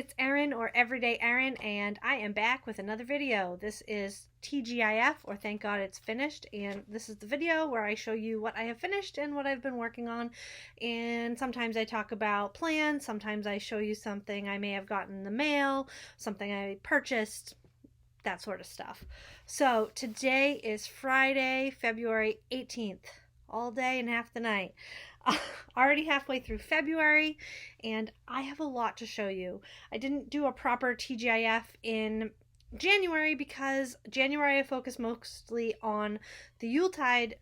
it's Erin, or Everyday Erin, and I am back with another video. This is TGIF, or Thank God It's Finished, and this is the video where I show you what I have finished and what I've been working on. And sometimes I talk about plans, sometimes I show you something I may have gotten in the mail, something I purchased, that sort of stuff. So today is Friday, February 18th, all day and half the night. Already halfway through February, and I have a lot to show you. I didn't do a proper TGIF in January because January I focused mostly on the Yuletide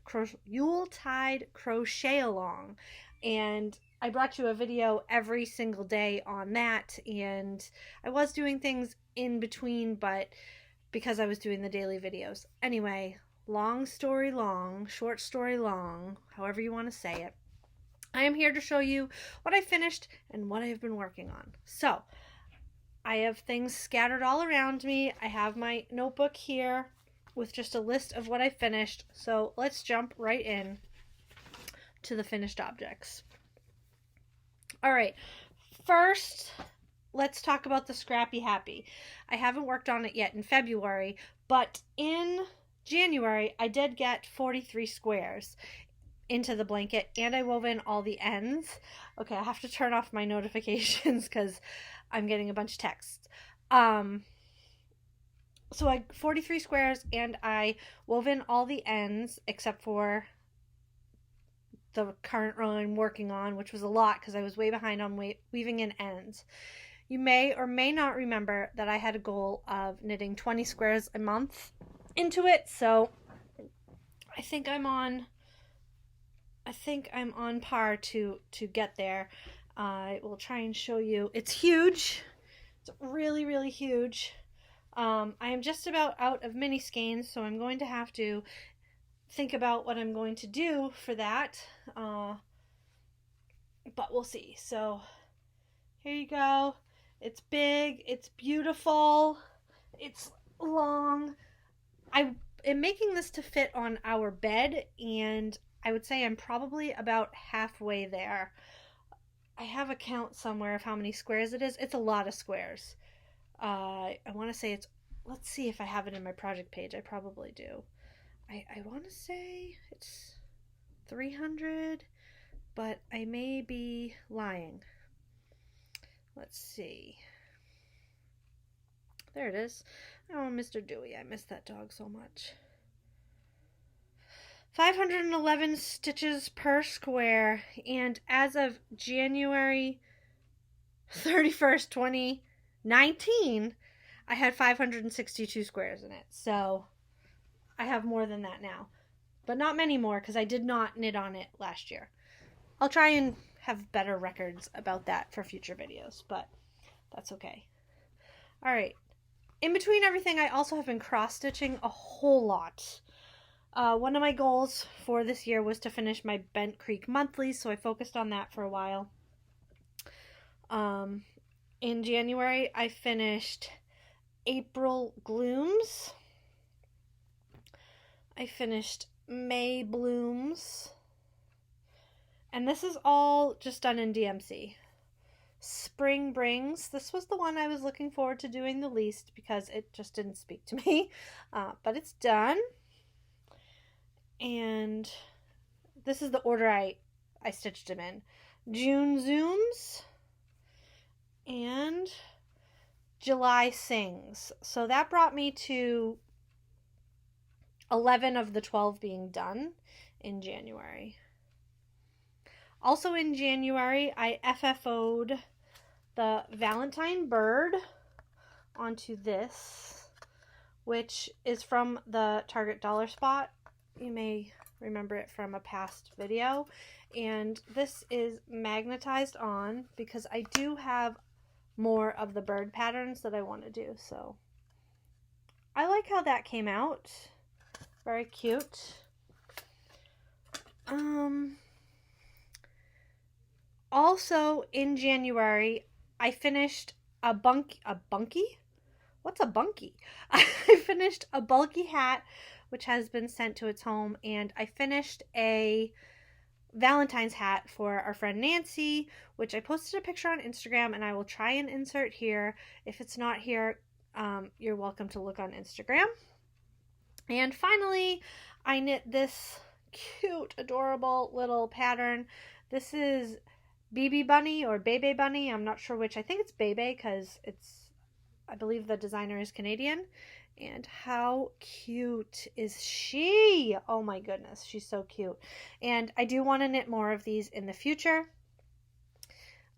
crochet along, and I brought you a video every single day on that, and I was doing things in between, but because I was doing the daily videos. Anyway, long story long, short story long, however you want to say it. I am here to show you what I finished and what I've been working on. So, I have things scattered all around me. I have my notebook here with just a list of what I finished. So, let's jump right in to the finished objects. All right, first, let's talk about the Scrappy Happy. I haven't worked on it yet in February, but in January, I did get 43 squares into the blanket, and I wove in all the ends. Okay, I have to turn off my notifications because I'm getting a bunch of texts. So I 43 squares, and I wove in all the ends except for the current row I'm working on, which was a lot because I was way behind on weaving in ends. You may or may not remember that I had a goal of knitting 20 squares a month into it, so I think I'm on par to get there. I will try and show you. It's huge. It's really, really huge. I am just about out of mini skeins, so I'm going to have to think about what I'm going to do for that. But we'll see. So here you go. It's big. It's beautiful. It's long. I am making this to fit on our bed, and I would say I'm probably about halfway there. I have a count somewhere of how many squares it is. It's a lot of squares. I want to say it's, let's see if I have it in my project page. I probably do. I want to say it's 300, but I may be lying. Let's see. There it is. Oh, Mr. Dewey. I miss that dog so much. 511 stitches per square, and as of January 31st, 2019, I had 562 squares in it. So I have more than that now, but not many more because I did not knit on it last year. I'll try and have better records about that for future videos, but that's okay. All right. In between everything, I also have been cross-stitching a whole lot. One of my goals for this year was to finish my Bent Creek monthlies, so I focused on that for a while. In January, I finished April Glooms. I finished May Blooms. And this is all just done in DMC. Spring Brings. This was the one I was looking forward to doing the least because it just didn't speak to me. But it's done. And this is the order I stitched them in. June Zooms and July Sings. So that brought me to 11 of the 12 being done in January. Also in January, I FFO'd the Valentine bird onto this, which is from the Target Dollar Spot. You may remember it from a past video, and this is magnetized on because I do have more of the bird patterns that I want to do. So I like how that came out. Very cute. Also in January, I finished a bunky? What's a bunky? I finished a bulky hat, which has been sent to its home, and I finished a Valentine's hat for our friend Nancy, which I posted a picture on Instagram, and I will try and insert here. If it's not here, you're welcome to look on Instagram. And finally, I knit this cute, adorable little pattern. This is BB Bunny or Bebe Bunny. I'm not sure which. I think it's Bebe because I believe the designer is Canadian. And how cute is she? Oh my goodness, she's so cute. And I do want to knit more of these in the future.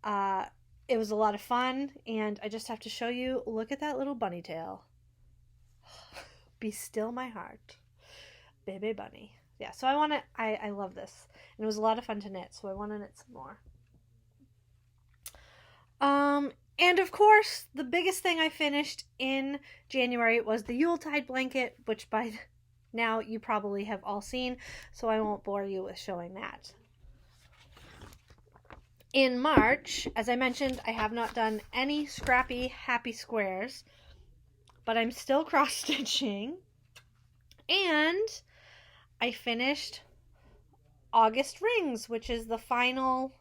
It was a lot of fun, and I just have to show you, look at that little bunny tail. Be still my heart. Bebe Bunny. Yeah, so I love this. And it was a lot of fun to knit, so I want to knit some more. And of course, the biggest thing I finished in January was the Yuletide blanket, which by now you probably have all seen, so I won't bore you with showing that. In March, as I mentioned, I have not done any scrappy happy squares, but I'm still cross-stitching, and I finished August rings, which is the final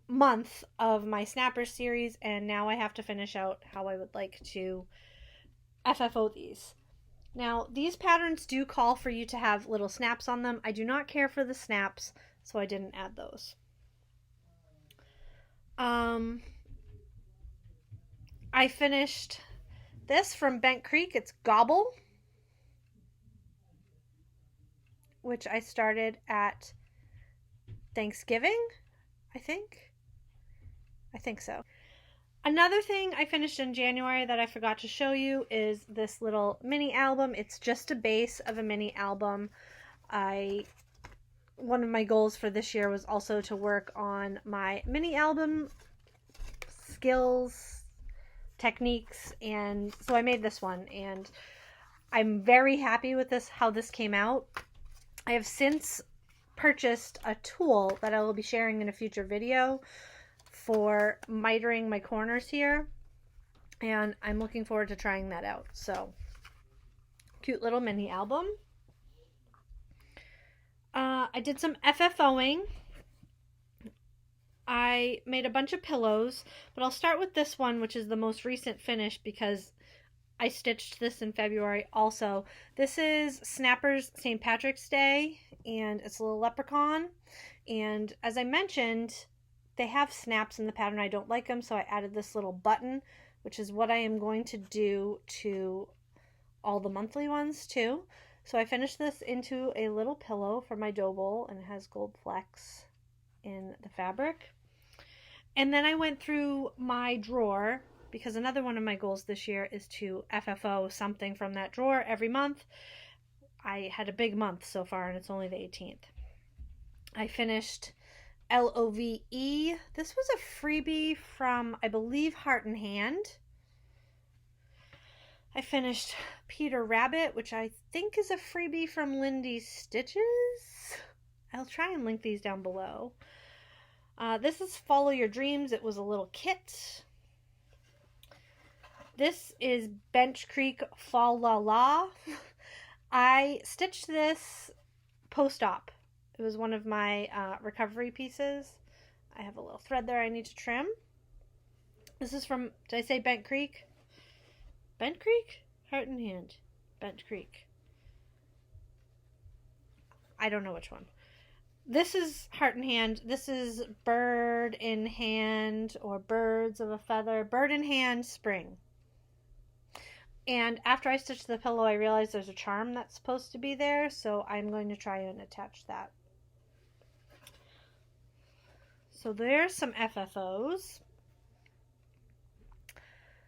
month of my Snappers series, and now I have to finish out how I would like to FFO these. Now, these patterns do call for you to have little snaps on them. I do not care for the snaps, so I didn't add those. I finished this from Bent Creek. It's Gobble, which I started at Thanksgiving, I think so. Another thing I finished in January that I forgot to show you is this little mini album. It's just a base of a mini album. One of my goals for this year was also to work on my mini album skills, techniques, and so I made this one, and I'm very happy with this, how this came out. I have since purchased a tool that I will be sharing in a future video for mitering my corners here, and I'm looking forward to trying that out. So, cute little mini album. I did some FFOing. I made a bunch of pillows, but I'll start with this one, which is the most recent finish because I stitched this in February also. This is Snappers St. Patrick's Day, and it's a little leprechaun. And as I mentioned, they have snaps in the pattern. I don't like them, so I added this little button, which is what I am going to do to all the monthly ones too. So I finished this into a little pillow for my dough bowl, and it has gold flecks in the fabric. And then I went through my drawer, because another one of my goals this year is to FFO something from that drawer every month. I had a big month so far, and it's only the 18th. I finished LOVE. This was a freebie from, I believe, Heart and Hand. I finished Peter Rabbit, which I think is a freebie from Lindy's Stitches. I'll try and link these down below. This is Follow Your Dreams. It was a little kit. This is Bench Creek Fall La La. I stitched this post-op. It was one of my recovery pieces. I have a little thread there I need to trim. This is from, did I say Bent Creek? Bent Creek? Heart and Hand. Bent Creek. I don't know which one. This is Heart and Hand. This is Bird in Hand, or Birds of a Feather. Bird in Hand Spring. And after I stitched the pillow, I realized there's a charm that's supposed to be there, so I'm going to try and attach that. So there's some FFOs.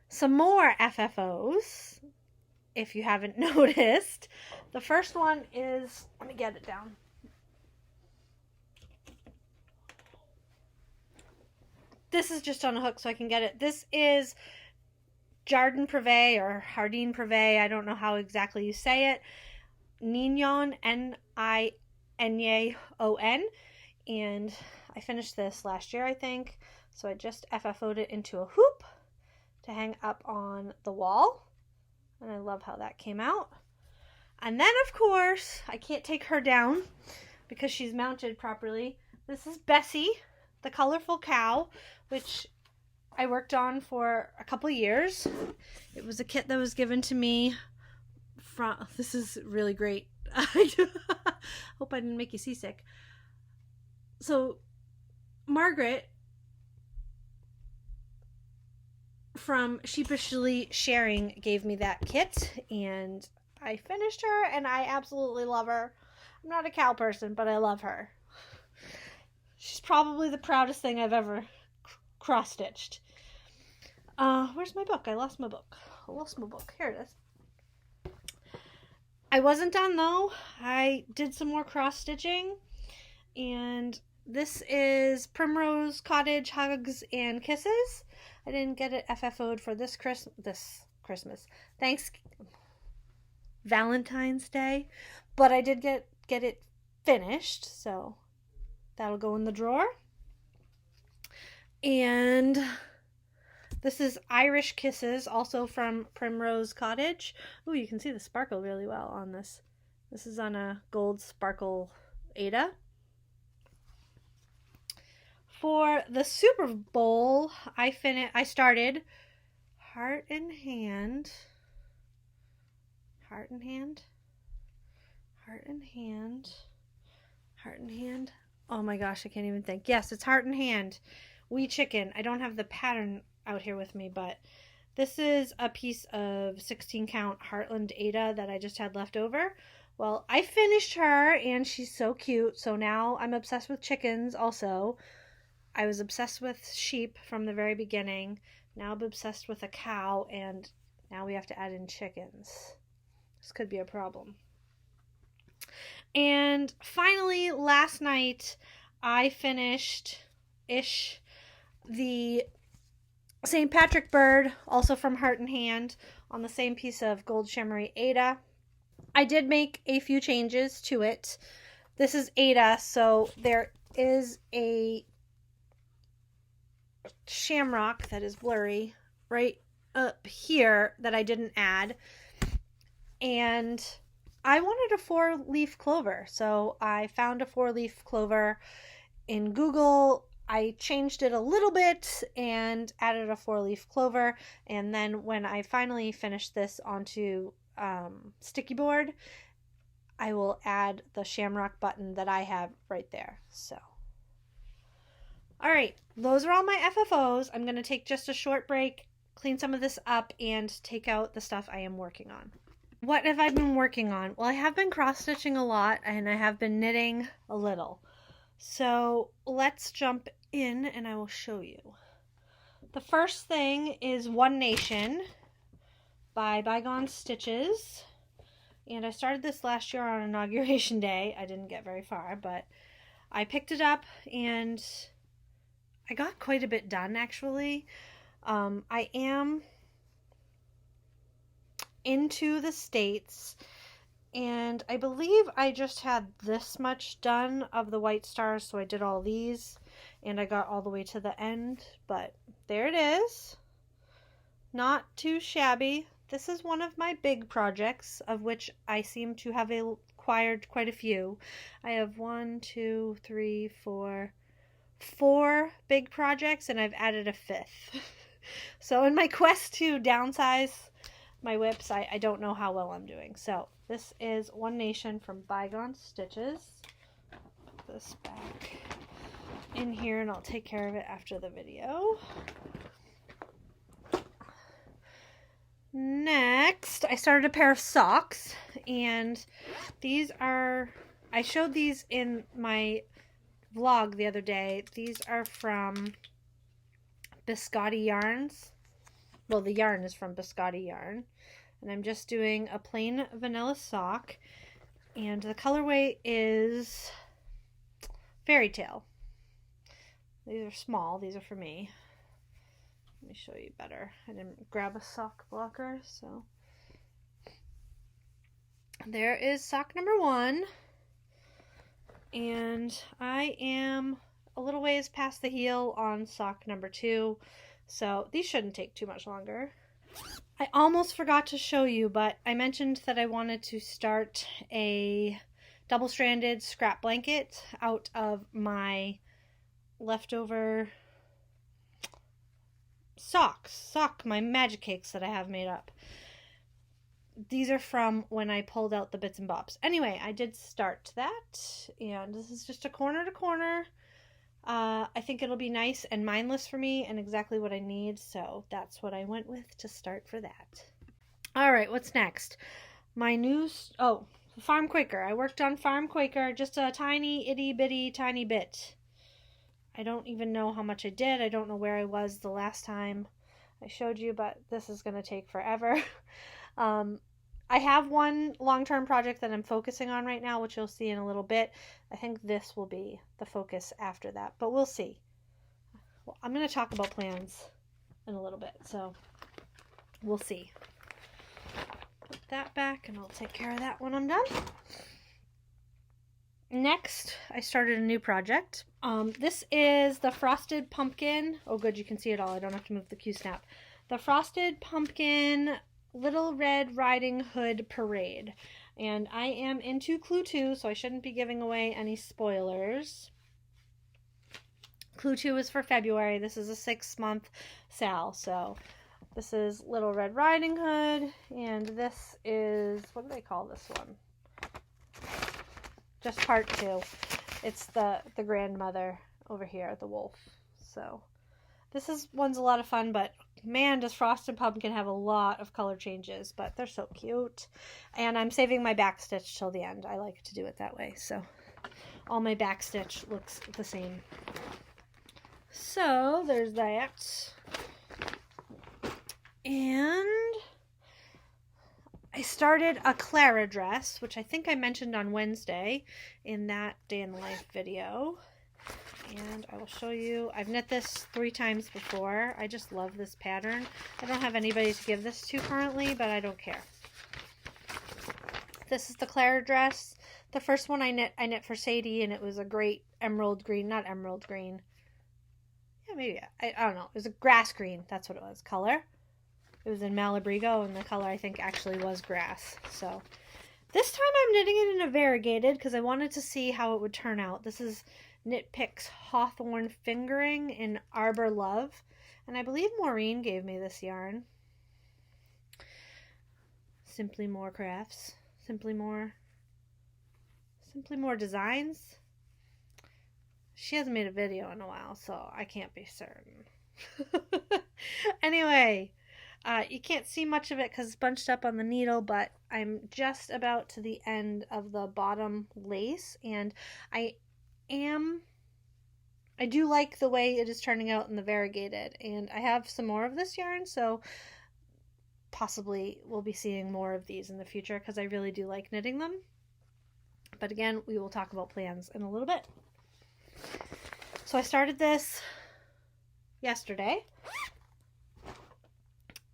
Some more FFOs, if you haven't noticed. The first one is, let me get it down. This is just on a hook so I can get it. This is Jardin Privé or Jardin Privé. I don't know how exactly you say it. Nignon, N-I-N-Y-O-N. And I finished this last year, I think. So I just FFO'd it into a hoop to hang up on the wall. And I love how that came out. And then, of course, I can't take her down because she's mounted properly. This is Bessie, the colorful cow, which I worked on for a couple years. It was a kit that was given to me from, this is really great. I hope I didn't make you seasick. So Margaret from Sheepishly Sharing gave me that kit, and I finished her, and I absolutely love her. I'm not a cow person, but I love her. She's probably the proudest thing I've ever cross-stitched. Where's my book? I lost my book. Here it is. I wasn't done, though. I did some more cross-stitching, and this is Primrose Cottage Hugs and Kisses. I didn't get it FFO'd for this Christmas. Valentine's Day, but I did get it finished, so that'll go in the drawer. And this is Irish Kisses, also from Primrose Cottage. Oh, you can see the sparkle really well on this. This is on a gold sparkle Aida. For the Super Bowl, I started Heart and Hand. Oh my gosh, I can't even think. Yes, it's Heart and Hand. Wee Chicken. I don't have the pattern out here with me, but this is a piece of 16 count Hartland Aida that I just had left over. Well, I finished her, and she's so cute. So now I'm obsessed with chickens also. I was obsessed with sheep from the very beginning. Now I'm obsessed with a cow, and now we have to add in chickens. This could be a problem. And finally, last night, I finished-ish the St. Patrick bird, also from Heart and Hand, on the same piece of gold shimmery Aida. I did make a few changes to it. This is Aida, so there is a shamrock that is blurry right up here that I didn't add, and I wanted a 4-leaf clover, so I found a 4-leaf clover in Google. I changed it a little bit and added a 4-leaf clover, and then when I finally finish this onto sticky board, I will add the shamrock button that I have right there. So all right, those are all my FFOs. I'm going to take just a short break, clean some of this up, and take out the stuff I am working on. What have I been working on? Well, I have been cross-stitching a lot, and I have been knitting a little. So let's jump in, and I will show you. The first thing is One Nation by Bygone Stitches. And I started this last year on Inauguration Day. I didn't get very far, but I picked it up, and I got quite a bit done, actually. I am into the States, and I believe I just had this much done of the white stars, so I did all these, and I got all the way to the end, but there it is. Not too shabby. This is one of my big projects, of which I seem to have acquired quite a few. I have 4 big projects, and I've added a 5th. So in my quest to downsize my whips, I don't know how well I'm doing. So this is One Nation from Bygone Stitches. Put this back in here, and I'll take care of it after the video. Next, I started a pair of socks, and these are, I showed these in my vlog the other day. These are from Biscotti Yarns. Well, the yarn is from Biscotti Yarn, and I'm just doing a plain vanilla sock, and the colorway is Fairy Tale. These are small. These are for me. Let me show you better. I didn't grab a sock blocker, so there is sock number 1. And I am a little ways past the heel on sock number 2, so these shouldn't take too much longer. I almost forgot to show you, but I mentioned that I wanted to start a double-stranded scrap blanket out of my leftover my magic cakes that I have made up. These are from when I pulled out the bits and bobs. Anyway, I did start that, and this is just a corner to corner. I think it'll be nice and mindless for me and exactly what I need, so that's what I went with to start for that. All right, what's next? My new, Farm Quaker. I worked on Farm Quaker just a tiny, itty bitty, tiny bit. I don't even know how much I did. I don't know where I was the last time I showed you, but this is going to take forever. I have one long-term project that I'm focusing on right now, which you'll see in a little bit. I think this will be the focus after that, but we'll see. Well, I'm going to talk about plans in a little bit, so we'll see. Put that back, and I'll take care of that when I'm done. Next, I started a new project. This is the Frosted Pumpkin. Oh, good, you can see it all. I don't have to move the Q-snap. The Frosted Pumpkin Little Red Riding Hood Parade. And I am into Clue 2, so I shouldn't be giving away any spoilers. Clue 2 is for February. This is a 6-month sale, so this is Little Red Riding Hood, and this is, what do they call this one? Just part 2. It's the grandmother over here, the wolf. So one's a lot of fun, but man, does Frosted Pumpkin have a lot of color changes, but they're so cute. And I'm saving my backstitch till the end. I like to do it that way, so all my backstitch looks the same. So there's that. And I started a Clara dress, which I think I mentioned on Wednesday in that Day in the Life video. And I will show you. I've knit this 3 times before. I just love this pattern. I don't have anybody to give this to currently, but I don't care. This is the Clara dress. The first one I knit for Sadie, and it was a great emerald green. Not emerald green. Yeah, maybe. I don't know. It was a grass green. That's what it was. Color. It was in Malabrigo, and the color I think actually was grass. So this time I'm knitting it in a variegated because I wanted to see how it would turn out. This is Knit Picks Hawthorne Fingering in Arbor Love, and I believe Maureen gave me this yarn. Simply More Crafts, Simply More Designs. She hasn't made a video in a while, so I can't be certain. Anyway, you can't see much of it because it's bunched up on the needle, but I'm just about to the end of the bottom lace, and I do like the way it is turning out in the variegated, and I have some more of this yarn, so possibly we'll be seeing more of these in the future because I really do like knitting them. But again, we will talk about plans in a little bit. So I started this yesterday,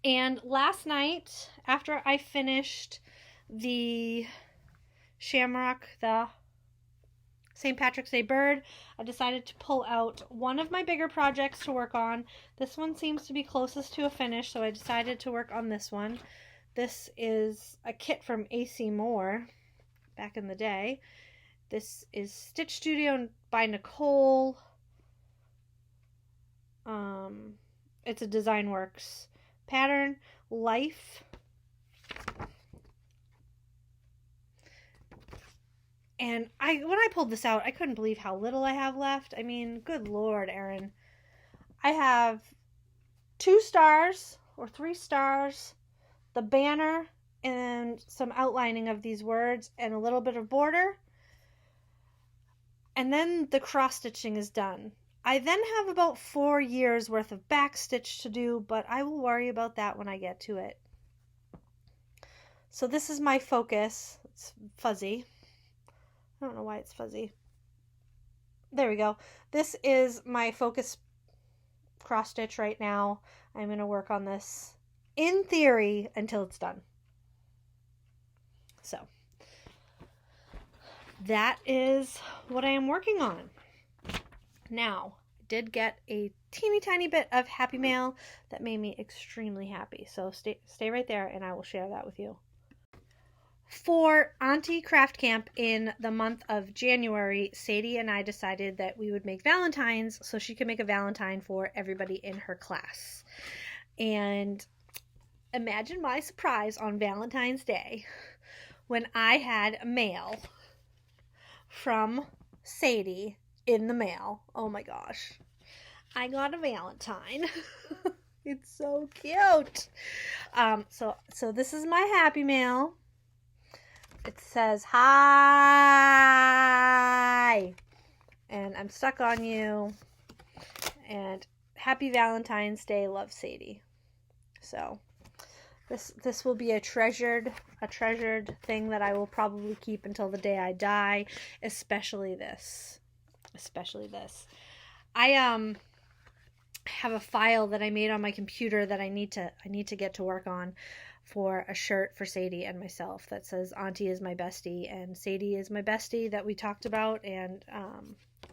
and last night after I finished the Shamrock, the St. Patrick's Day bird, I decided to pull out one of my bigger projects to work on. This one seems to be closest to a finish, so I decided to work on this one. This is a kit from AC Moore back in the day. This is Stitch Studio by Nicole. It's a Design Works pattern. Life. And when I pulled this out, I couldn't believe how little I have left. I mean, good Lord, Erin. I have 2 stars or 3 stars, the banner, and some outlining of these words, and a little bit of border. And then the cross stitching is done. I then have about 4 years worth of back stitch to do, but I will worry about that when I get to it. So this is my focus. It's fuzzy. I don't know why it's fuzzy. There we go. This is my focus cross stitch right now. I'm going to work on this in theory until it's done. So that is what I am working on. Now, I did get a teeny tiny bit of happy mail that made me extremely happy. So stay right there and I will share that with you. For Auntie Craft Camp in the month of January, Sadie and I decided that we would make Valentines so she could make a Valentine for everybody in her class. And imagine my surprise on Valentine's Day when I had mail from Sadie in the mail. Oh my gosh. I got a Valentine. It's so cute. So this is my Happy Mail. It says, "Hi, and I'm stuck on you, and Happy Valentine's Day, love, Sadie." So this will be a treasured thing that I will probably keep until the day I die, especially this. I have a file that I made on my computer that I need to get to work on for a shirt for Sadie and myself that says Auntie is my bestie and Sadie is my bestie that we talked about, and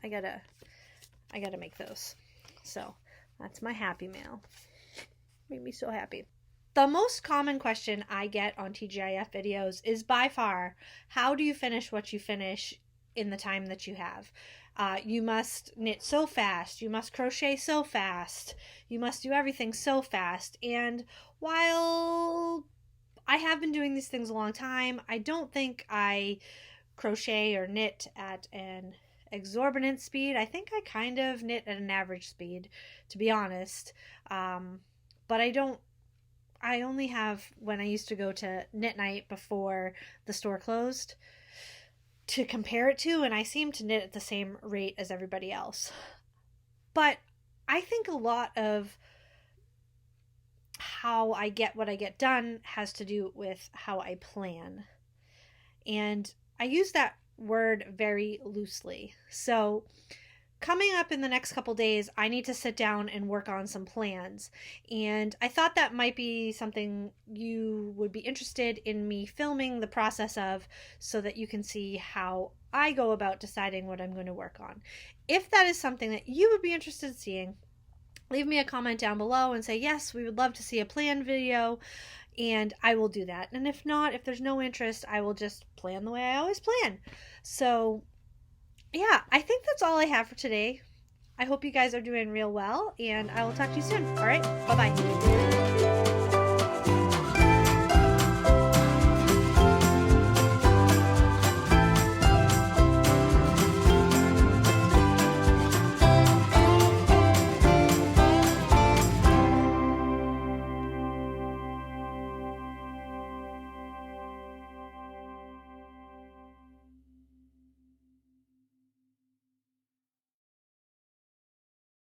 I gotta make those. So that's my Happy Mail. Made me so happy. The most common question I get on TGIF videos is by far, how do you finish what you finish in the time that you have? You must knit so fast, you must crochet so fast, you must do everything so fast. And while I have been doing these things a long time, I don't think I crochet or knit at an exorbitant speed. I think I kind of knit at an average speed, to be honest. But I only have, when I used to go to knit night before the store closed, to compare it to, and I seem to knit at the same rate as everybody else. But I think a lot of how I get what I get done has to do with how I plan. And I use that word very loosely. So coming up in the next couple days, I need to sit down and work on some plans. And I thought that might be something you would be interested in me filming the process of, so that you can see how I go about deciding what I'm going to work on. If that is something that you would be interested in seeing, leave me a comment down below and say, yes, we would love to see a plan video, and I will do that. And if not, if there's no interest, I will just plan the way I always plan. So yeah, I think that's all I have for today. I hope you guys are doing real well, and I will talk to you soon. All right, bye-bye.